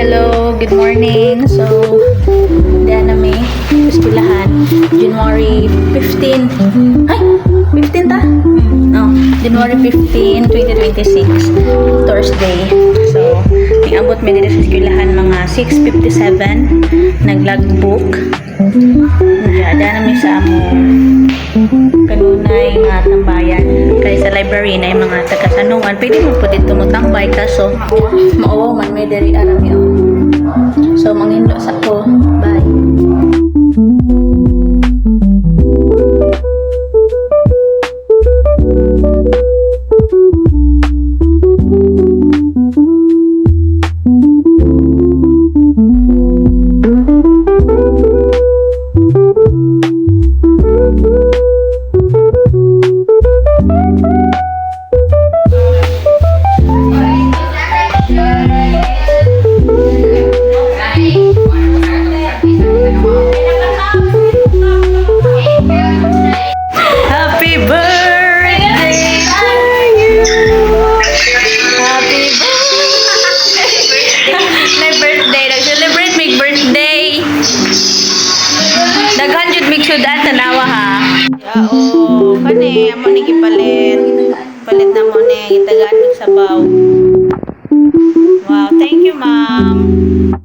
Hello, good morning. So, diyan na may eskwelahan. January 15. Ay, 15 ta? No, January 15, 2026. Thursday. So, nag-abot may dito sa eskwelahan mga 6:57. Nag-logbook. Diyan na may sa among kanunay nga tambayan. Kaya sa library na yung mga taga-sanungan. Pwede mo po dito mo tambay kaso maawaw man may diri arami ako. So, mangindo sa ko. Bye. Happy birthday to you. Happy birthday. My birthday. Nag-celebrate my birthday. Daghan jud mig sudan tanawa ha. Oo, kani amo ni gipalit. Palit na mo ni gitagaan mig sabaw. Wow, thank you, ma'am.